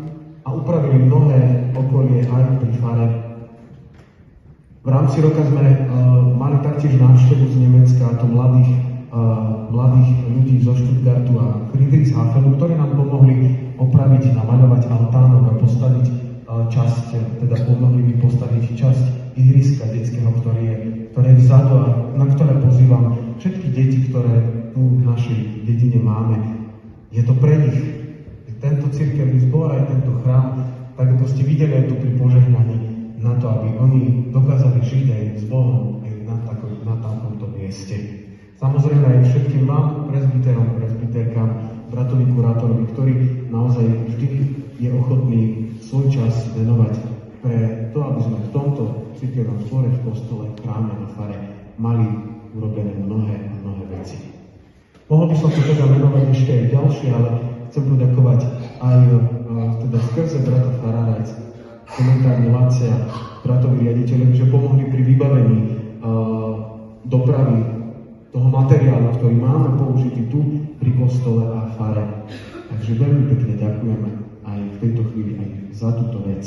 Speaker 1: a upravili mnohé okolie aj pri fare. V rámci roka sme mali taktiež návštevu z Nemecka, a to mladých ľudí zo Stuttgartu a Friedrichshafenu, ktorí nám pomohli opraviť, namaľovať altánok a postaviť pomohli mi postaviť časť ihriska detského, ktoré je vzadu a na ktoré pozývam všetky deti, ktoré tu v našej dedine máme. Je to pre nich. Tento cirkevný zbor aj tento chrám, tak ako ste videli aj tu pri požehnaní, na to, aby oni dokázali žiť aj s Bohom aj na takomto mieste. Samozrejme aj všetkým vám, presbyterom, presbyterkám, bratovi kurátorovi, ktorý naozaj vždy je ochotný svoj čas venovať pre to, aby sme v tomto cirkevnom zbore, v kostole, v chráme, na fare mali urobené mnohé veci. Mohol by som tu teda menovať ešte aj ďalšie, ale chcem poďakovať aj teda skrze brata farára, komentárne Lácia, bratovi riaditeľovi, že pomohli pri vybavení dopravy toho materiálu, ktorý máme použitý tu pri kostole a fare. Takže veľmi pekne ďakujeme aj v tejto chvíli aj za túto vec.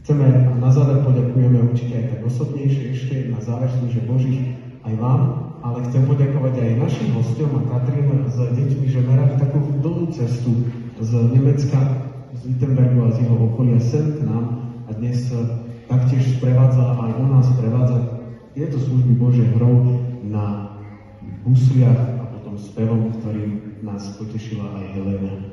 Speaker 1: Chceme a na záver poďakujeme určite aj tak osobnejšie ešte na záver služieb Božích aj vám, ale chcem poďakovať aj našim hostom a Katrín s deťmi, že merali takú dlhú cestu z Nemecka, z Wittenbergu a z jeho okolia sem k nám a dnes taktiež sprevádza aj u nás sprevádza tieto služby Božej hrou na husliach a potom spevom, ktorým nás potešila aj Helena.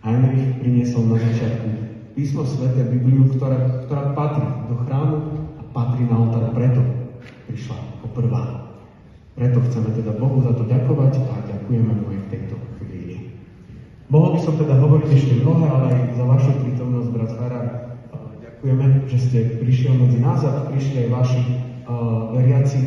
Speaker 1: Heinrich priniesol na začiatku písmo sväté Bibliu, ktorá patrí do chrámu a patrí na oltár, preto prišla poprvá. Preto chceme teda Bohu za to ďakovať a ďakujeme mu aj v tejto chvíli. Mohol by som teda hovoriť ešte mnohé, ale aj za vašu prítomnosť, brat farár, ďakujeme, že ste prišiel medzi nás a prišli aj vaši veriaci.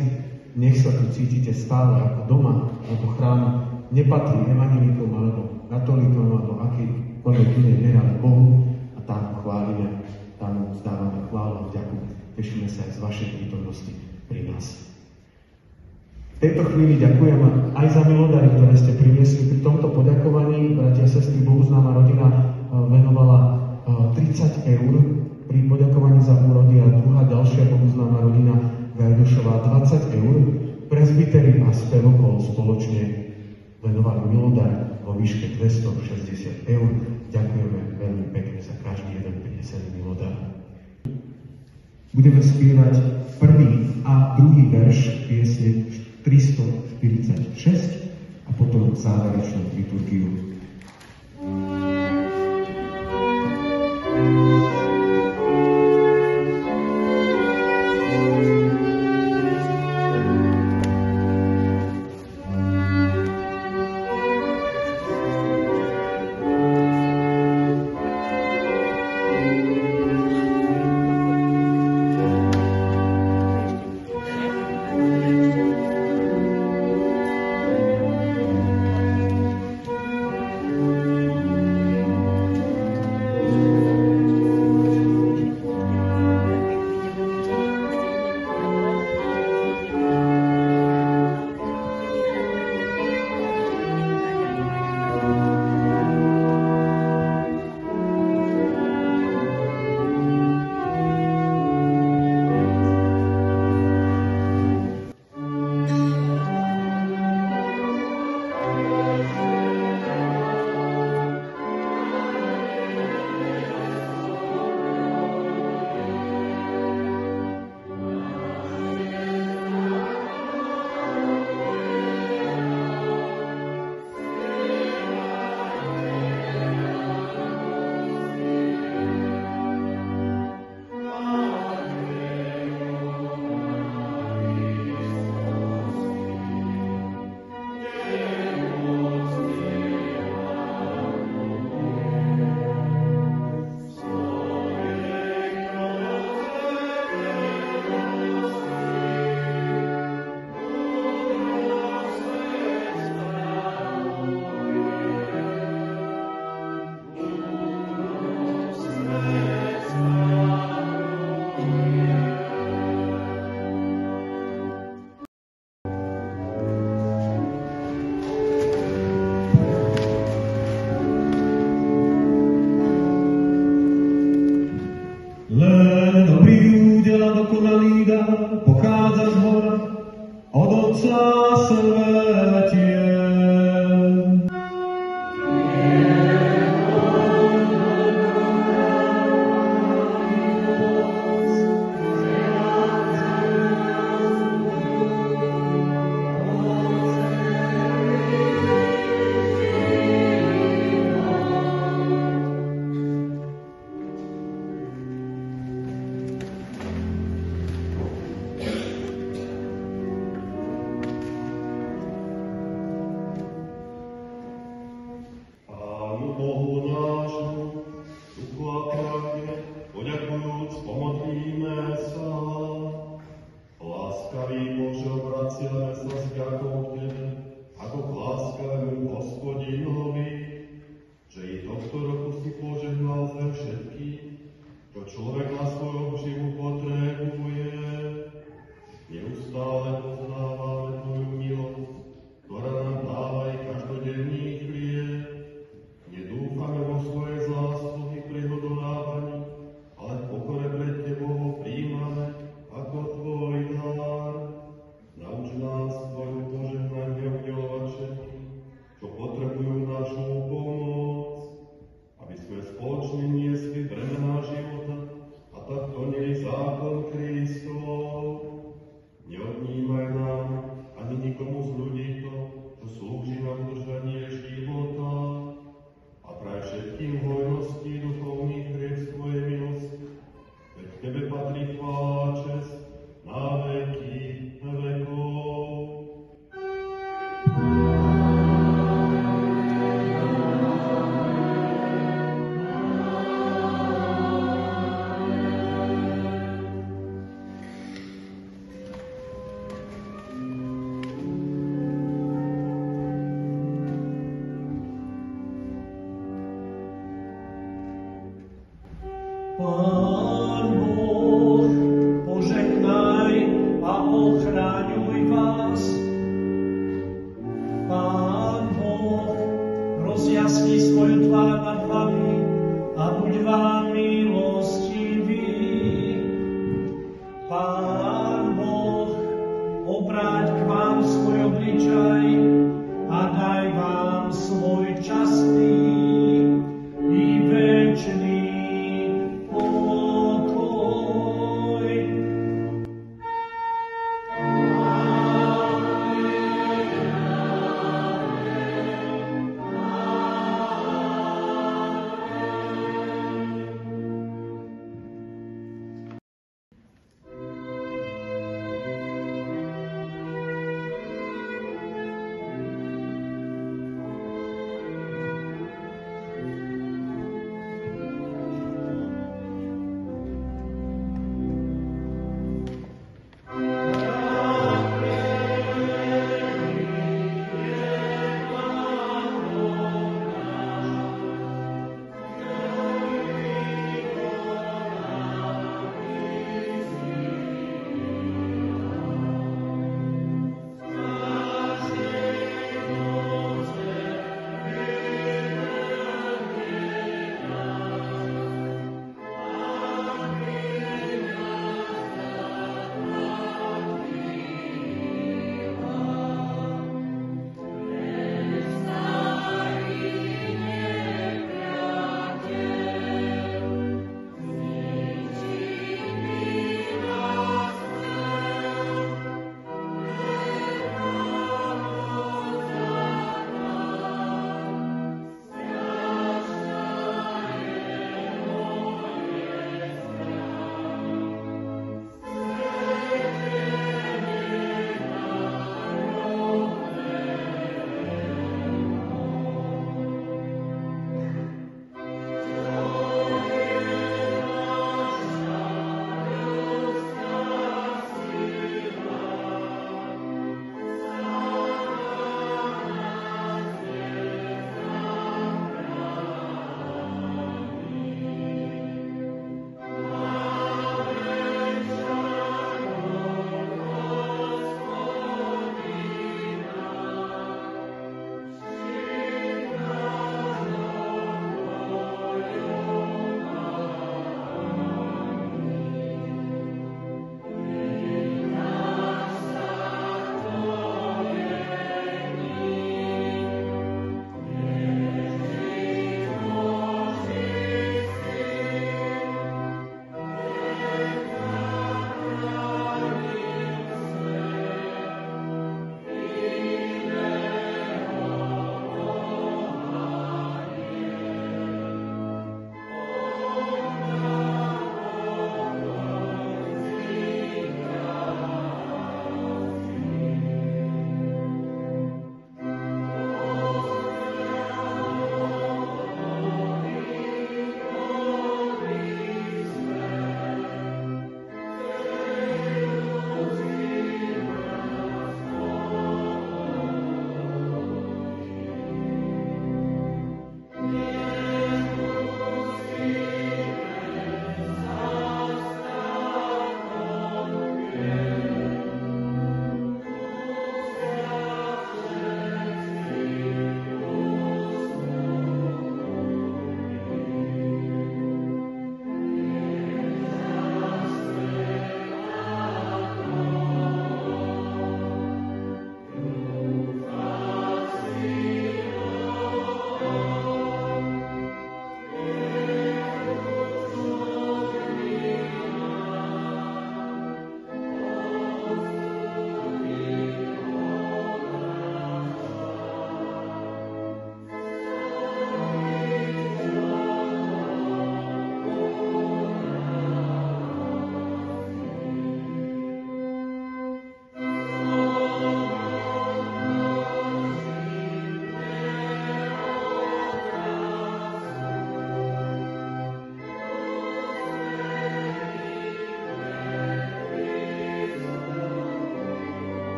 Speaker 1: Nech sa tu cítite stále ako doma, ako chrám. Nepatrí evanjelikom alebo katolíkom alebo akýkoľvek inej viere, ale Bohu, a tam chválime, tam vzdávame chválu a vďaku. Tešíme sa aj z vašej prítomnosti pri nás. V tejto chvíli ďakujem aj za milodary, ktoré ste priniesli pri tomto poďakovaní. Bratia a sestry, Bohuznáma rodina venovala 30 eur pri poďakovaní za úrody a druhá ďalšia Bohuznáma rodina Gajdušová 20 eur. Presbyteri a spevokol spoločne venovali milodar vo výške 260 eur. Ďakujeme veľmi pekne za každý jeden prinesený milodar. Budeme spievať prvý a druhý verš piesne 346 a potom záverečnú liturgiu.
Speaker 3: Otca svetie. Bohu nášmu, duchu a pravde, poďakujúc, pomodlíme sa. Láskavý Bože, obraciame sa s ďakou Tebe, ako k láskavému Hospodinovi, že i tohto roku si požehnal ze všetkých, čo človek na svoju živu potrebuje. Neustále poznávame Tvoju milosť, ktorá nám dáva aj každodenný chlieb. Nedúfame vo svoje zásluhy pri hodonávaní, ale v pokore pred Tebou ho príjmame ako Tvoj dar. Nauč nás Tvoju požehnanie udeľovať všetkým, čo potrebujú našu pomoc, aby sme spoločne niesli bremená života a tak plnili zákon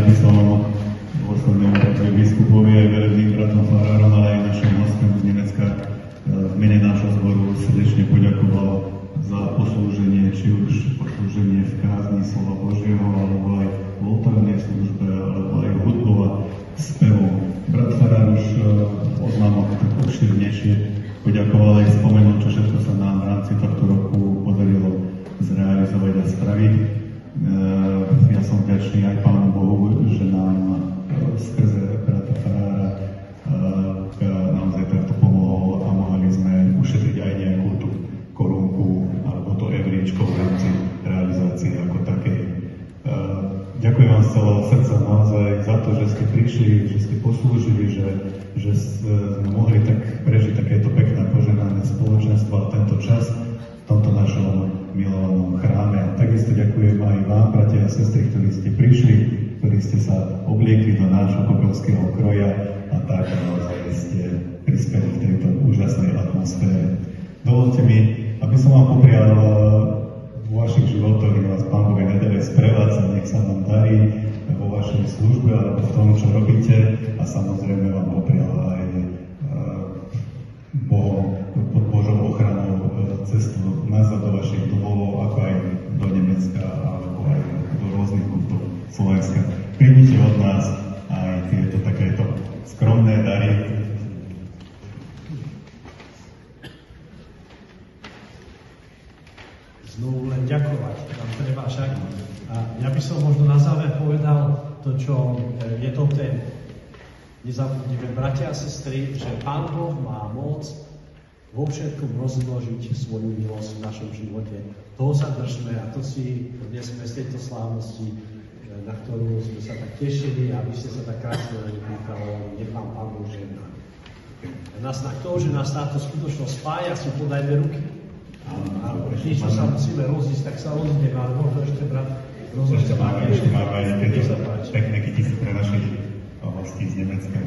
Speaker 3: by som posledným biskupovi aj veredným bratom farárom, ale aj našim hostom z Nemecka v mene nášho zboru srdečne poďakoval za poslúženie, či už poslúženie v kázni slova Božieho, alebo aj v oltárnej službe, alebo aj hudbou a spevom. Brat farár už oznámok tak obširnejšie poďakoval aj spomenul, čo všetko sa nám v rámci tohto roku podarilo zrealizovať a spraviť. Ja som vďačný aj Pánu Bohu, že nám skrze brata farára naozaj takto pomohol a mohli sme ušetriť aj nejakú tú korunku alebo to evríčko v rámci realizácie ako takej. Ďakujem vám z celého srdca naozaj za to, že ste prišli, že ste poslúžili, že sme mohli tak prežiť takéto pekné požehnané spoločenstvo a tento čas v tomto našom milovanom chráme. A takisto ďakujem aj vám, bratia a sestry, ktorí ste prišli, ktorí ste sa obliekli do nášho popolského kroja a tak naozaj ste prispeli v tejto úžasnej atmosfére. Dovolte mi, aby som vám poprial vo vašich životoch, nech vás Pán Boh naďalej sprevádza, nech sa vám darí vo vašej službe alebo v tom, čo robíte a samozrejme vám poprial aj Bohom, pod Božou ochranou cestu nazad do vašich domovov, ako aj do Nemecka alebo aj do rôznych kútov Slovenska. Príjmite od nás aj tieto takéto skromné dary.
Speaker 2: Znovu len ďakovať, tam treba však. A ja by som možno na záver povedal to, čo je to ten. Nezabudnime, bratia a sestry, že Pán Boh má moc vo všetkom rozmnožiť svoju milosť v našom živote. Toho sa držme a to si dnesme z tejto slávnosti, na ktorú sme sa tak tešili a vy ste sa tak krásne vypýtali. Nech vám Pán Boh žehná. Nás na to, že nás táto skutočnosť spája, si podajme ruky. A tí, čo sa musíme rozísť, tak sa rozídeme, ale možno ešte brat
Speaker 3: Ešte máme aj tieto pekné kytice pre našich hostí z Nemecka.